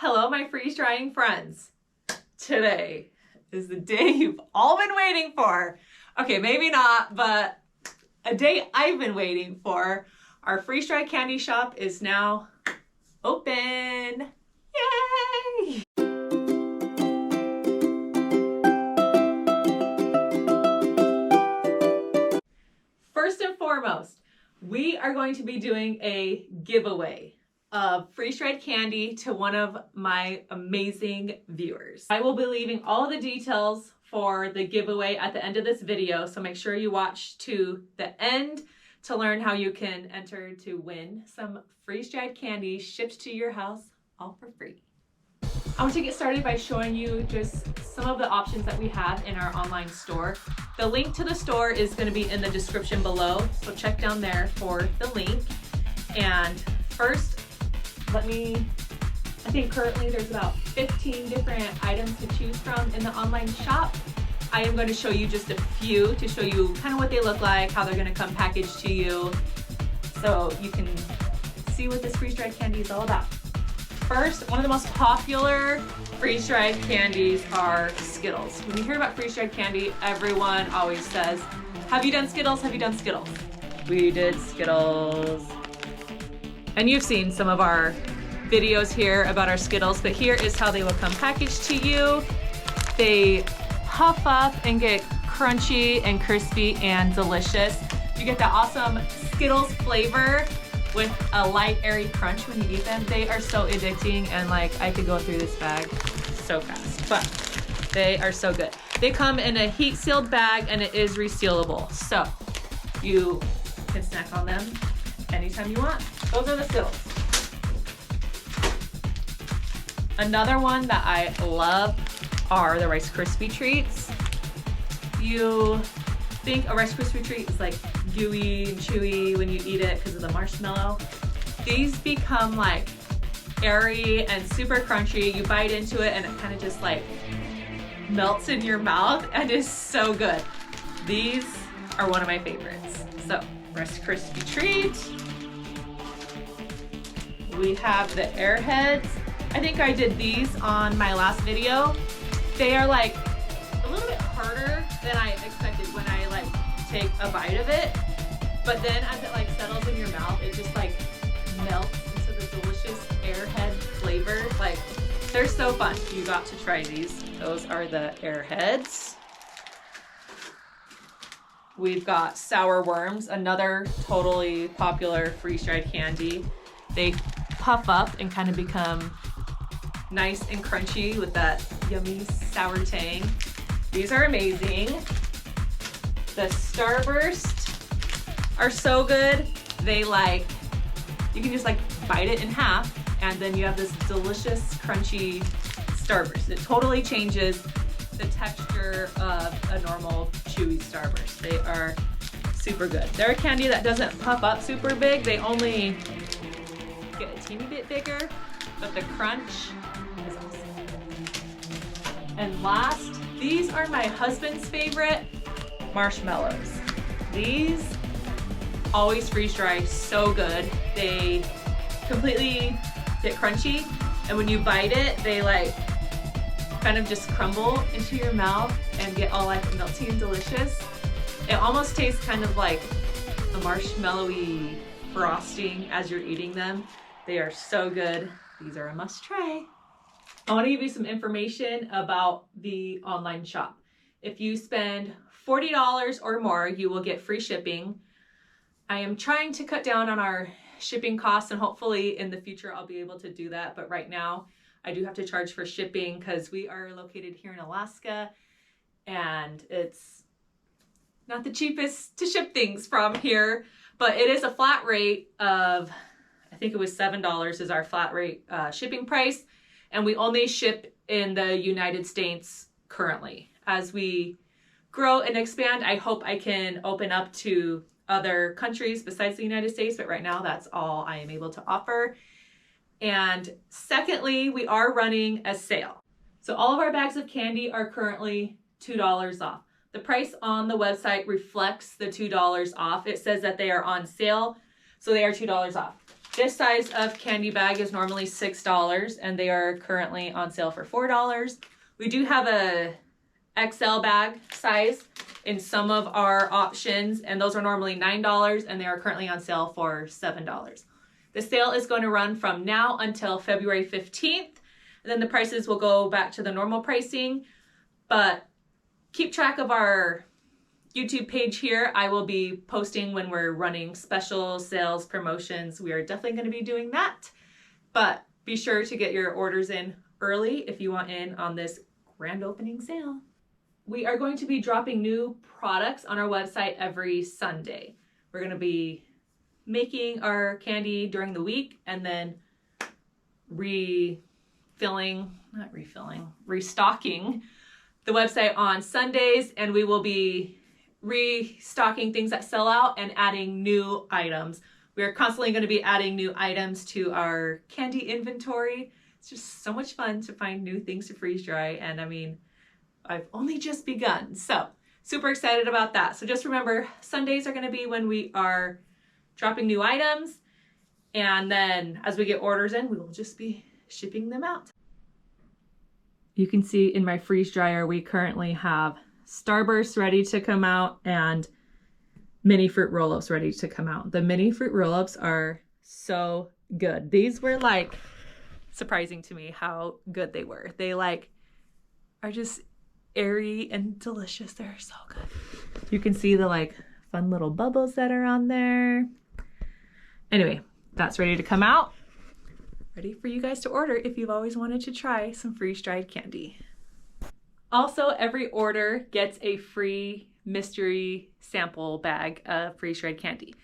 Hello, my freeze drying friends. Today is the day you've all been waiting for. Okay, maybe not, but a day I've been waiting for. Our freeze dry candy shop is now open. Yay! First and foremost, we are going to be doing a giveaway of freeze-dried candy to one of my amazing viewers. I will be leaving all the details for the giveaway at the end of this video, so make sure you watch to the end to learn how you can enter to win some freeze-dried candy shipped to your house, all for free. I want to get started by showing you just some of the options that we have in our online store. The link to the store is going to be in the description below, so check down there for the link. And first, I think currently there's about 15 different items to choose from in the online shop. I am going to show you just a few to show you kind of what they look like, how they're going to come packaged to you, so you can see what this freeze-dried candy is all about. First, one of the most popular freeze-dried candies are Skittles. When you hear about freeze-dried candy, everyone always says, "Have you done Skittles? Have you done Skittles?" We did Skittles. And you've seen some of our videos here about our Skittles, but here is how they will come packaged to you. They puff up and get crunchy and crispy and delicious. You get that awesome Skittles flavor with a light, airy crunch when you eat them. They are so addicting, and like I could go through this bag so fast, but they are so good. They come in a heat sealed bag and it is resealable, so you can snack on them anytime you want. Those are the Skittles. Another one that I love are the Rice Krispie treats. You think a Rice Krispie treat is like gooey and chewy when you eat it because of the marshmallow. These become like airy and super crunchy. You bite into it and it kind of just like melts in your mouth and is so good. These are one of my favorites. So, Rice Krispie treat. We have the Airheads. I think I did these on my last video. They are like a little bit harder than I expected when I like take a bite of it. But then as it like settles in your mouth, it just like melts into the delicious Airhead flavor. Like, they're so fun. You got to try these. Those are the Airheads. We've got Sour Worms, another totally popular freeze-dried candy. They puff up and kind of become nice and crunchy with that yummy sour tang. These are amazing. The Starburst are so good. They like, you can just like bite it in half and then you have this delicious crunchy Starburst. It totally changes the texture of a normal chewy Starburst. They are super good. They're a candy that doesn't puff up super big. They only get a teeny bit bigger, but the crunch is awesome. And last, these are my husband's favorite, marshmallows. These always freeze dry so good. They completely get crunchy, and when you bite it, they like kind of just crumble into your mouth and get all like melty and delicious. It almost tastes kind of like a marshmallowy frosting as you're eating them. They are so good. These are a must try. I want to give you some information about the online shop. If you spend $40 or more, you will get free shipping. I am trying to cut down on our shipping costs, and hopefully in the future I'll be able to do that. But right now I do have to charge for shipping because we are located here in Alaska and it's not the cheapest to ship things from here, but it is a flat rate of, I think it was $7 is our flat rate shipping price, and we only ship in the United States currently. As we grow and expand, I hope I can open up to other countries besides the United States, but right now that's all I am able to offer. And secondly, we are running a sale. So all of our bags of candy are currently $2 off. The price on the website reflects the $2 off. It says that they are on sale, so they are $2 off. This size of candy bag is normally $6 and they are currently on sale for $4. We do have a XL bag size in some of our options, and those are normally $9 and they are currently on sale for $7. The sale is going to run from now until February 15th, and then the prices will go back to the normal pricing. But keep track of our YouTube page here. I will be posting when we're running special sales promotions. We are definitely going to be doing that, but be sure to get your orders in early if you want in on this grand opening sale. We are going to be dropping new products on our website every Sunday. We're going to be making our candy during the week and then restocking the website on Sundays, and we will be restocking things that sell out and adding new items. We are constantly going to be adding new items to our candy inventory. It's just so much fun to find new things to freeze dry, and I mean, I've only just begun, so super excited about that. So just remember, Sundays are going to be when we are dropping new items, and then as we get orders in, we will just be shipping them out. You can see in my freeze dryer, we currently have Starburst ready to come out and mini fruit roll-ups ready to come out. The mini fruit roll-ups are so good. These were like surprising to me how good they were. They like are just airy and delicious. They're so good. You can see the like fun little bubbles that are on there. Anyway, that's ready to come out. Ready for you guys to order if you've always wanted to try some freeze-dried candy. Also, every order gets a free mystery sample bag of freeze-dried candy.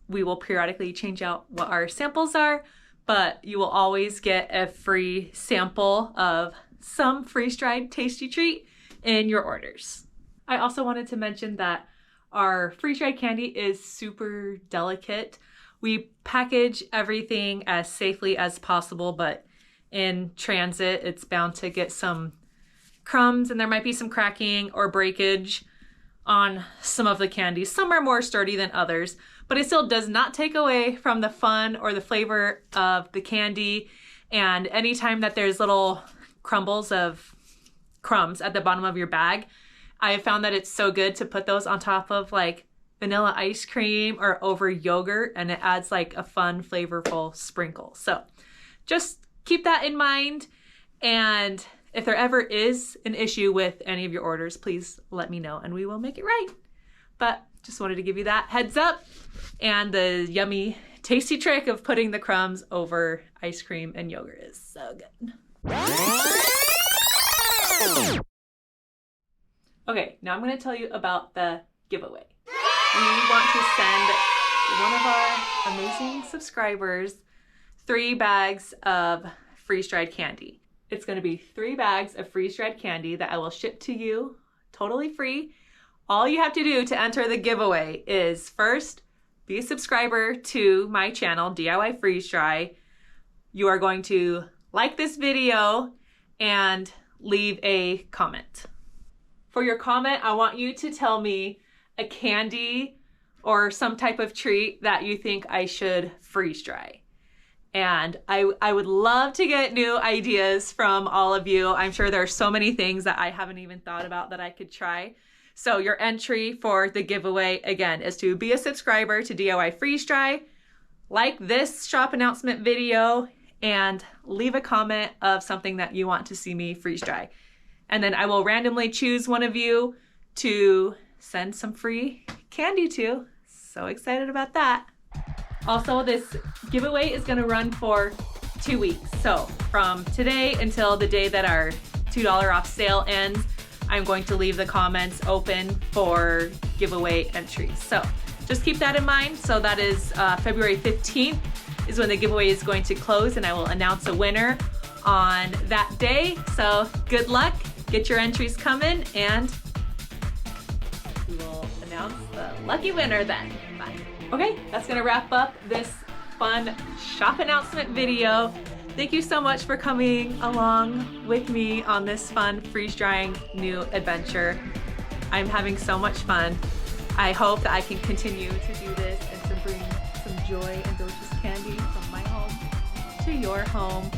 We will periodically change out what our samples are, but you will always get a free sample of some freeze-dried tasty treat in your orders. I also wanted to mention that our freeze-dried candy is super delicate. We package everything as safely as possible, but in transit, it's bound to get some crumbs and there might be some cracking or breakage on some of the candies. Some are more sturdy than others, but it still does not take away from the fun or the flavor of the candy. And anytime that there's little crumbles of crumbs at the bottom of your bag, I have found that it's so good to put those on top of like vanilla ice cream or over yogurt, and it adds like a fun, flavorful sprinkle. So just keep that in mind. And if there ever is an issue with any of your orders, please let me know and we will make it right. But just wanted to give you that heads up and the yummy, tasty trick of putting the crumbs over ice cream and yogurt is so good. Okay, now I'm going to tell you about the giveaway. We want to send one of our amazing subscribers 3 bags of freeze-dried candy. It's going to be 3 bags of freeze-dried candy that I will ship to you totally free. All you have to do to enter the giveaway is first be a subscriber to my channel, DIY Freeze Dry. You are going to like this video and leave a comment. For your comment, I want you to tell me a candy or some type of treat that you think I should freeze dry. And I would love to get new ideas from all of you. I'm sure there are so many things that I haven't even thought about that I could try. So your entry for the giveaway, again, is to be a subscriber to DIY Freeze Dry, like this shop announcement video, and leave a comment of something that you want to see me freeze dry. And then I will randomly choose one of you to send some free candy to. So excited about that. Also, this giveaway is going to run for 2 weeks. So from today until the day that our $2 off sale ends, I'm going to leave the comments open for giveaway entries. So just keep that in mind. So that is February 15th is when the giveaway is going to close, and I will announce a winner on that day. So good luck, get your entries coming, and we will announce the lucky winner then. Bye. Okay, that's gonna wrap up this fun shop announcement video. Thank you so much for coming along with me on this fun freeze drying new adventure. I'm having so much fun. I hope that I can continue to do this and to bring some joy and delicious candy your home,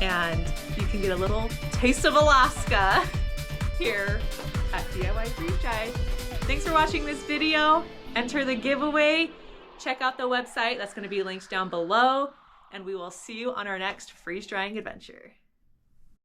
and you can get a little taste of Alaska here at DIY Freeze Dried. Thanks for watching this video. Enter the giveaway. Check out the website. That's going to be linked down below. And we will see you on our next freeze drying adventure.